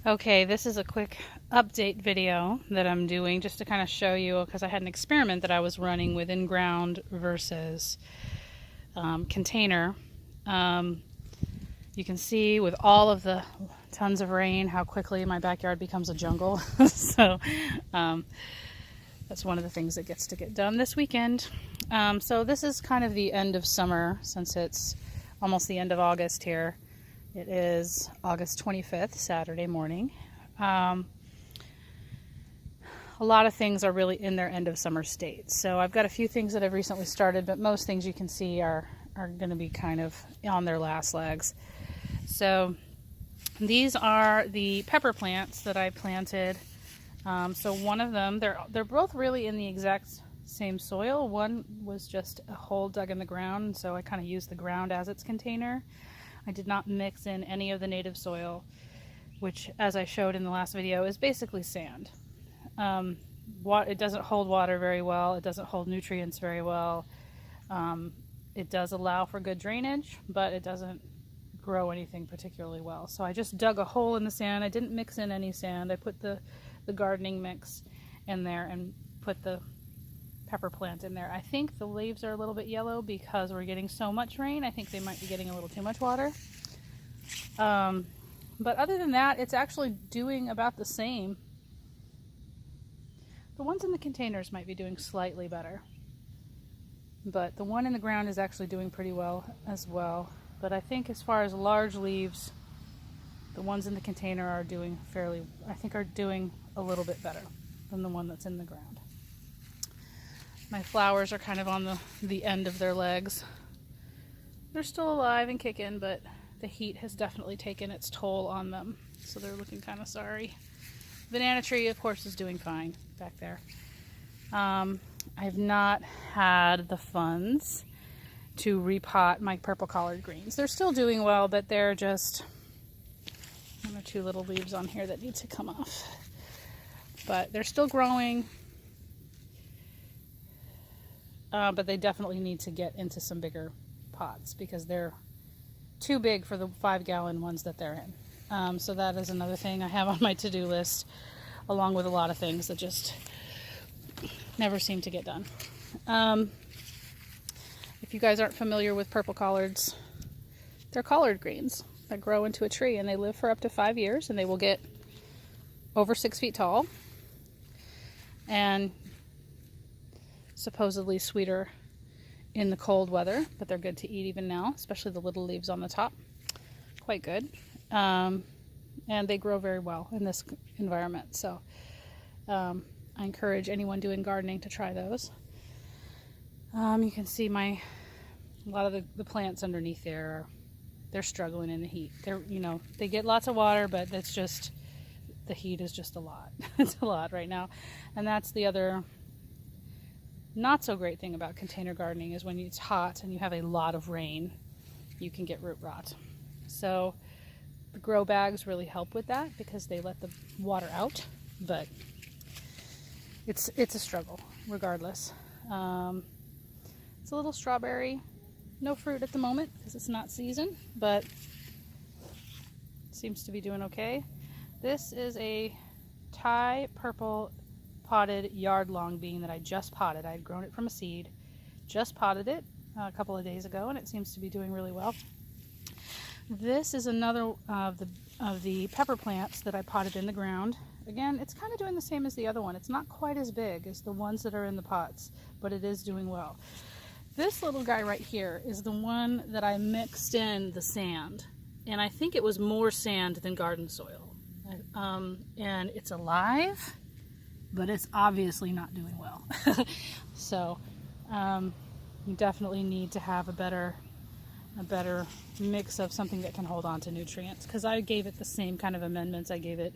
Okay, this is a quick update video that I'm doing just to kind of show you, because I had an experiment that I was running with in-ground versus container. You can see with all of the tons of rain how quickly my backyard becomes a jungle. So that's one of the things that gets to get done this weekend. So this is kind of the end of summer, since it's almost the end of August here. It is August 25th, Saturday morning. A lot of things are really in their end of summer state. So I've got a few things that I've recently started, but most things you can see are going to be kind of on their last legs. So these are the pepper plants that I planted. So one of them, they're both really in the exact same soil. One was just a hole dug in the ground, so I kind of used the ground as its container. I did not mix in any of the native soil, which, as I showed in the last video, is basically sand. It doesn't hold water very well. It doesn't hold nutrients very well. It does allow for good drainage, but it doesn't grow anything particularly well. So I just dug a hole in the sand. I didn't mix in any sand. I put the gardening mix in there and put the pepper plant in there. I think the leaves are a little bit yellow because we're getting so much rain. I think they might be getting a little too much water. But other than that, it's actually doing about the same. The ones in the containers might be doing slightly better, but the one in the ground is actually doing pretty well as well. But I think as far as large leaves, the ones in the container are doing are doing a little bit better than the one that's in the ground. My flowers are kind of on the end of their legs. They're still alive and kicking, but the heat has definitely taken its toll on them, so they're looking kind of sorry. Banana tree, of course, is doing fine back there. I've not had the funds to repot my purple collard greens. They're still doing well, but they're just one or two little leaves on here that need to come off. But they're still growing. But they definitely need to get into some bigger pots because they're too big for the 5-gallon ones that they're in. So that is another thing I have on my to-do list, along with a lot of things that just never seem to get done. If you guys aren't familiar with purple collards, they're collard greens that grow into a tree, and they live for up to 5 years, and they will get over 6 feet tall. And supposedly sweeter in the cold weather, but they're good to eat even now, especially the little leaves on the top. Quite good. And they grow very well in this environment. So I encourage anyone doing gardening to try those. You can see a lot of the plants underneath there they're struggling in the heat. They get lots of water, but it's just the heat is just a lot. It's a lot right now. And that's the other not so great thing about container gardening, is when it's hot and you have a lot of rain, you can get root rot. So the grow bags really help with that because they let the water out, but it's a struggle regardless. It's a little strawberry, no fruit at the moment because it's not season, but it seems to be doing okay. This is a Thai purple potted yard-long bean that I just potted. I had grown it from a seed, just potted it a couple of days ago, and it seems to be doing really well. This is another of the pepper plants that I potted in the ground. Again, it's kind of doing the same as the other one. It's not quite as big as the ones that are in the pots, but it is doing well. This little guy right here is the one that I mixed in the sand, and I think it was more sand than garden soil. And it's alive, but it's obviously not doing well. So you definitely need to have a better mix of something that can hold on to nutrients, because I gave it the same kind of amendments. I gave it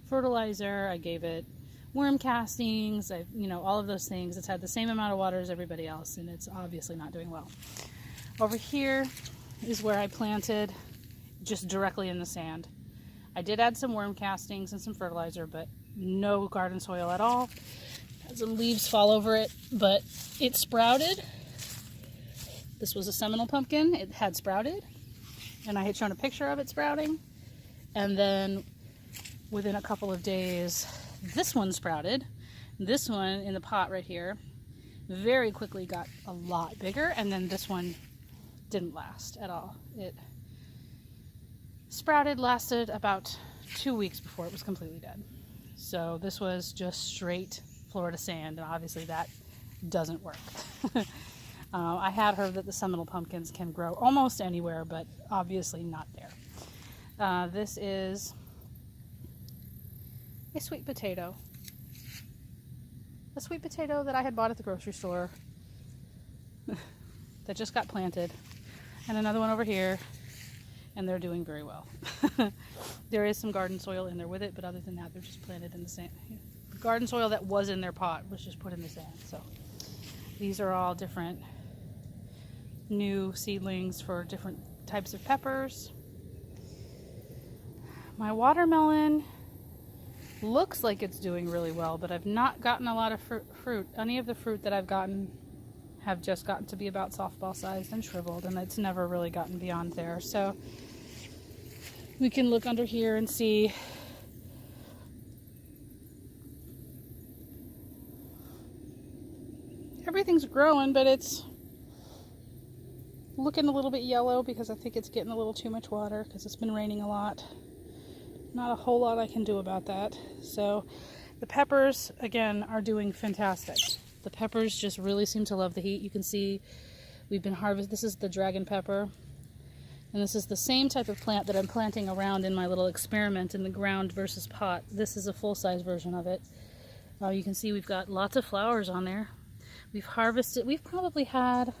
fertilizer, I gave it worm castings, all of those things. It's had the same amount of water as everybody else, and it's obviously not doing well. Over here is where I planted, just directly in the sand. I did add some worm castings and some fertilizer, but no garden soil at all. Had some leaves fall over it, but it sprouted. This was a Seminole pumpkin. It had sprouted, and I had shown a picture of it sprouting. And then within a couple of days, this one sprouted. This one in the pot right here very quickly got a lot bigger, and then this one didn't last at all. It sprouted, lasted about 2 weeks before it was completely dead. So this was just straight Florida sand, and obviously that doesn't work. I had heard that the Seminole pumpkins can grow almost anywhere, but obviously not there. This is a sweet potato. A sweet potato that I had bought at the grocery store that just got planted. And another one over here, and they're doing very well. There is some garden soil in there with it, but other than that, they're just planted in the sand. The garden soil that was in their pot was just put in the sand. So these are all different new seedlings for different types of peppers. My watermelon looks like it's doing really well, but I've not gotten a lot of fruit. Any of the fruit that I've gotten have just gotten to be about softball sized and shriveled, and it's never really gotten beyond there. So we can look under here and see everything's growing, but it's looking a little bit yellow because I think it's getting a little too much water because it's been raining a lot. Not a whole lot I can do about that. So the peppers, again, are doing fantastic. The peppers just really seem to love the heat. You can see we've been harvesting. This is the dragon pepper. And this is the same type of plant that I'm planting around in my little experiment in the ground versus pot. This is a full-size version of it. You can see we've got lots of flowers on there. We've harvested, we've probably had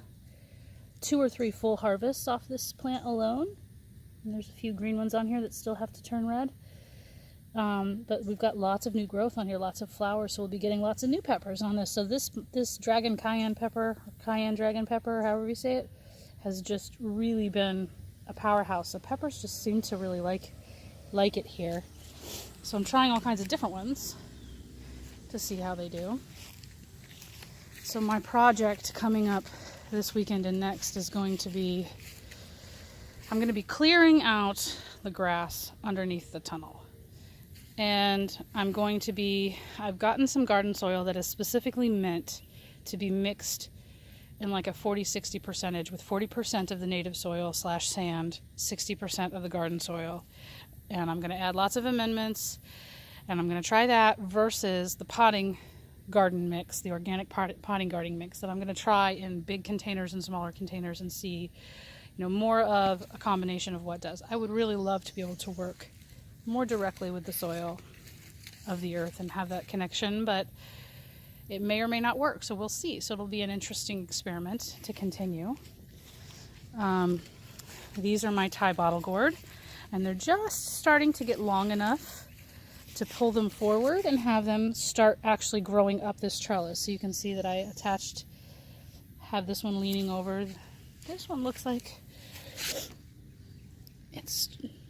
2 or 3 full harvests off this plant alone. And there's a few green ones on here that still have to turn red. But we've got lots of new growth on here, lots of flowers, so we'll be getting lots of new peppers on this. So this dragon cayenne pepper, cayenne dragon pepper, however you say it, has just really been a powerhouse. The peppers just seem to really like it here. So I'm trying all kinds of different ones to see how they do. So my project coming up this weekend and next is going to be, I'm going to be clearing out the grass underneath the tunnel. And I'm going to be, I've gotten some garden soil that is specifically meant to be mixed in like a 40-60 percentage, with 40% of the native soil / sand, 60% of the garden soil. And I'm going to add lots of amendments, and I'm going to try that versus the potting garden mix, the organic potting garden mix that I'm going to try in big containers and smaller containers and see, more of a combination of what does. I would really love to be able to work more directly with the soil of the earth and have that connection, but it may or may not work, so we'll see. So it'll be an interesting experiment to continue. These are my Thai bottle gourd, and they're just starting to get long enough to pull them forward and have them start actually growing up this trellis. So you can see that I have this one leaning over. This one looks like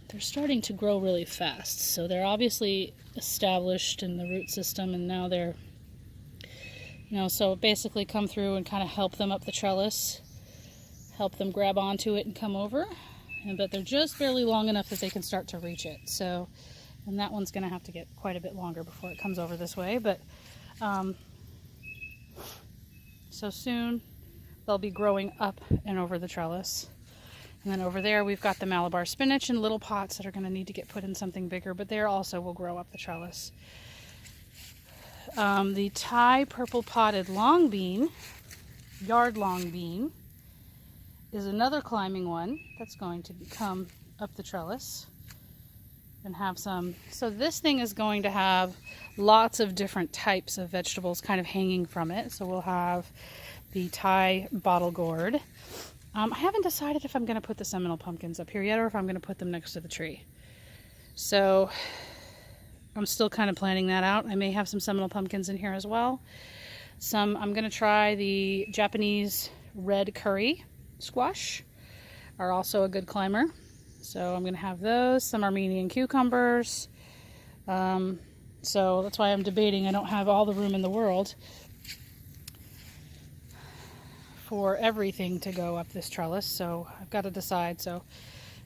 they're starting to grow really fast. So they're obviously established in the root system, and now they're, so basically come through and kind of help them up the trellis, help them grab onto it and come over. But they're just barely long enough that they can start to reach it. So, and that one's going to have to get quite a bit longer before it comes over this way. But so soon they'll be growing up and over the trellis. And then over there we've got the Malabar spinach in little pots that are going to need to get put in something bigger, but they also will grow up the trellis. The Thai purple potted long bean, yard long bean, is another climbing one that's going to come up the trellis and have some. So this thing is going to have lots of different types of vegetables kind of hanging from it. So we'll have the Thai bottle gourd. I haven't decided if I'm going to put the Seminole pumpkins up here yet or if I'm going to put them next to the tree. So I'm still kind of planning that out. I may have some Seminole pumpkins in here as well. I'm going to try the Japanese red curry squash, are also a good climber. So I'm going to have those, some Armenian cucumbers. So that's why I'm debating. I don't have all the room in the world for everything to go up this trellis, so I've got to decide. So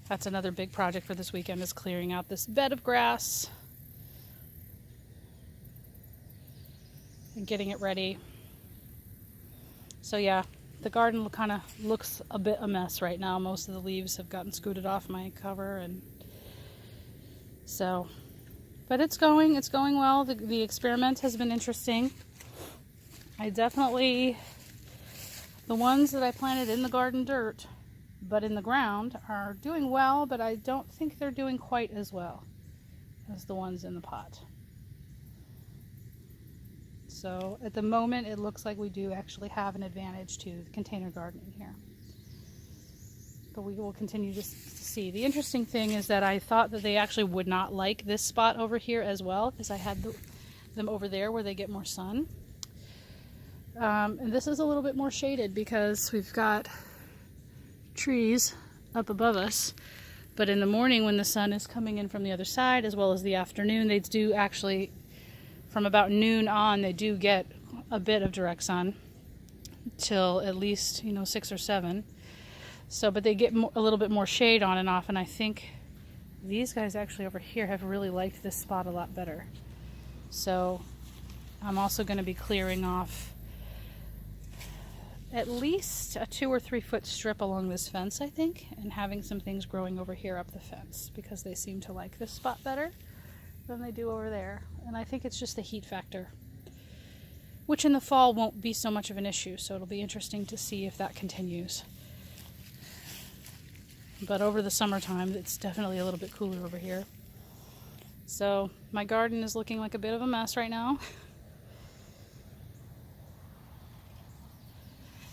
that's another big project for this weekend, is clearing out this bed of grass and getting it ready. So yeah, the garden kind of looks a bit a mess right now. Most of the leaves have gotten scooted off my cover, and so, but it's going well. The experiment has been interesting. I definitely, the ones that I planted in the garden dirt, but in the ground, are doing well, but I don't think they're doing quite as well as the ones in the pot. So at the moment, it looks like we do actually have an advantage to the container gardening here. But we will continue to see. The interesting thing is that I thought that they actually would not like this spot over here as well, because I had them over there where they get more sun. And this is a little bit more shaded because we've got trees up above us. But in the morning when the sun is coming in from the other side, as well as the afternoon, they do actually, from about noon on, they do get a bit of direct sun till at least 6 or 7. So, but they get a little bit more shade on and off, and I think these guys actually over here have really liked this spot a lot better. So I'm also going to be clearing off at least a 2 or 3 foot strip along this fence, I think, and having some things growing over here up the fence because they seem to like this spot better than they do over there. And I think it's just the heat factor, which in the fall won't be so much of an issue, so it'll be interesting to see if that continues. But over the summertime, it's definitely a little bit cooler over here. So my garden is looking like a bit of a mess right now.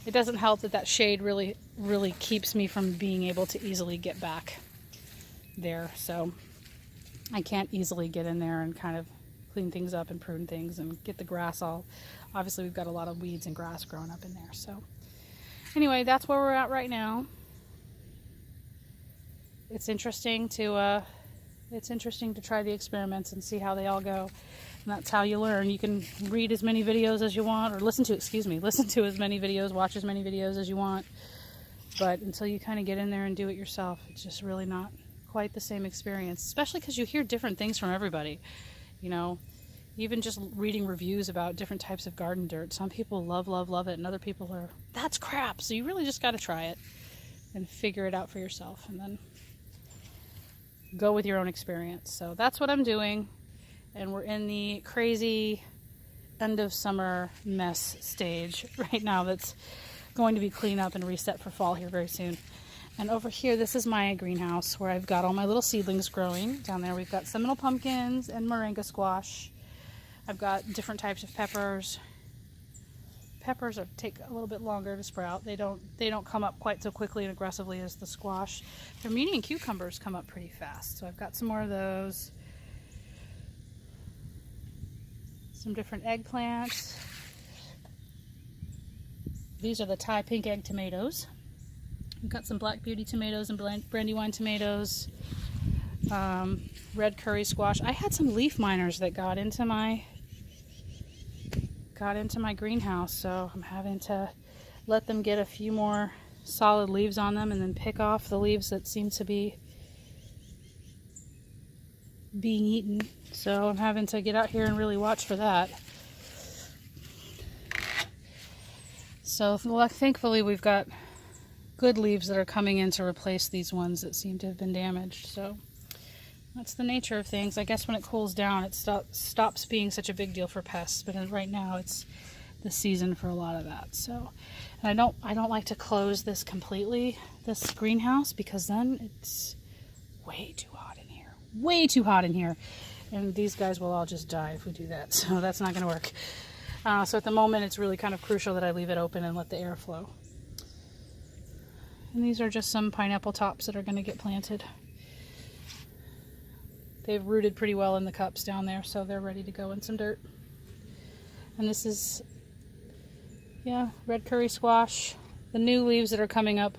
It doesn't help that shade really keeps me from being able to easily get back there. So I can't easily get in there and kind of clean things up and prune things and get the grass all. Obviously, we've got a lot of weeds and grass growing up in there. So anyway, that's where we're at right now. It's interesting to try the experiments and see how they all go. And that's how you learn. You can read as many videos as you want, or listen to as many videos, watch as many videos as you want. But until you kind of get in there and do it yourself, it's just really not quite the same experience, especially because you hear different things from everybody. Even just reading reviews about different types of garden dirt. Some people love it, and other people are, that's crap. So you really just got to try it and figure it out for yourself, and then go with your own experience. So that's what I'm doing. And we're in the crazy end of summer mess stage right now that's going to be cleaned up and reset for fall here very soon. And over here, this is my greenhouse where I've got all my little seedlings growing. Down there we've got Seminole pumpkins and moringa squash. I've got different types of peppers. Peppers take a little bit longer to sprout. They don't come up quite so quickly and aggressively as the squash. Their median cucumbers come up pretty fast. So I've got some more of those. Some different eggplants. These are the Thai pink egg tomatoes. We've got some black beauty tomatoes and brandywine tomatoes. Red curry squash. I had some leaf miners that got into my greenhouse, so I'm having to let them get a few more solid leaves on them and then pick off the leaves that seem to be being eaten. So I'm having to get out here and really watch for that. So thankfully we've got good leaves that are coming in to replace these ones that seem to have been damaged. So that's the nature of things. I guess when it cools down, it stops being such a big deal for pests. But right now, it's the season for a lot of that. So, and I don't like to close this completely, this greenhouse, because then it's way too hot in here. Way too hot in here, and these guys will all just die if we do that. So that's not going to work. So at the moment, it's really kind of crucial that I leave it open and let the air flow. And these are just some pineapple tops that are going to get planted. They've rooted pretty well in the cups down there, so they're ready to go in some dirt. And this is, red curry squash. The new leaves that are coming up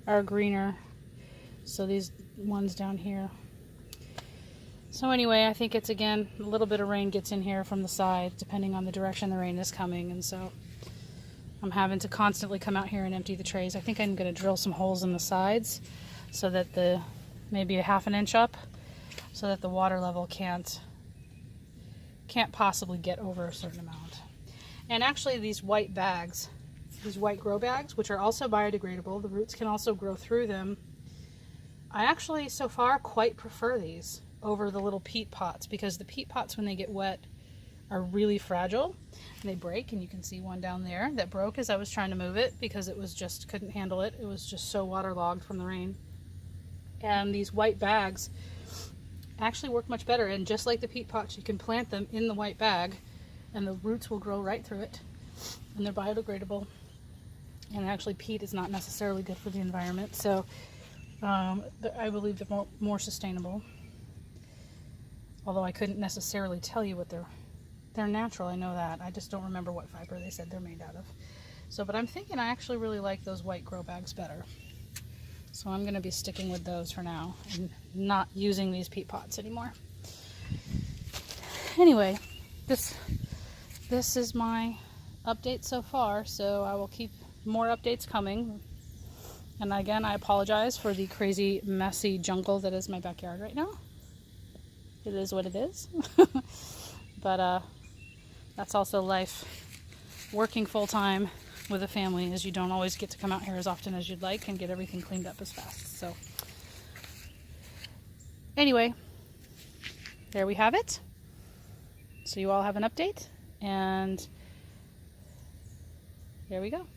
are greener. So these ones down here. So anyway, I think it's, again, a little bit of rain gets in here from the side, depending on the direction the rain is coming. And so I'm having to constantly come out here and empty the trays. I think I'm going to drill some holes in the sides so that maybe a ½ inch up, so that the water level can't possibly get over a certain amount. And actually these white bags, these white grow bags, which are also biodegradable, the roots can also grow through them. I actually so far quite prefer these over the little peat pots, because the peat pots, when they get wet, are really fragile and they break. And you can see one down there that broke as I was trying to move it because it was just couldn't handle it. It was just so waterlogged from the rain. And these white bags actually work much better, and just like the peat pots, you can plant them in the white bag and the roots will grow right through it, and they're biodegradable. And actually peat is not necessarily good for the environment, so I believe they're more sustainable, although I couldn't necessarily tell you what they're natural. I know that, I just don't remember what fiber they said they're made out of. So, but I'm thinking I actually really like those white grow bags better. So I'm going to be sticking with those for now and not using these peat pots anymore. Anyway, this is my update so far, so I will keep more updates coming. And again, I apologize for the crazy, messy jungle that is my backyard right now. It is what it is. But that's also life. Working full-time with a family is you don't always get to come out here as often as you'd like and get everything cleaned up as fast. So anyway, there we have it. So you all have an update, and there we go.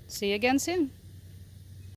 See you again soon.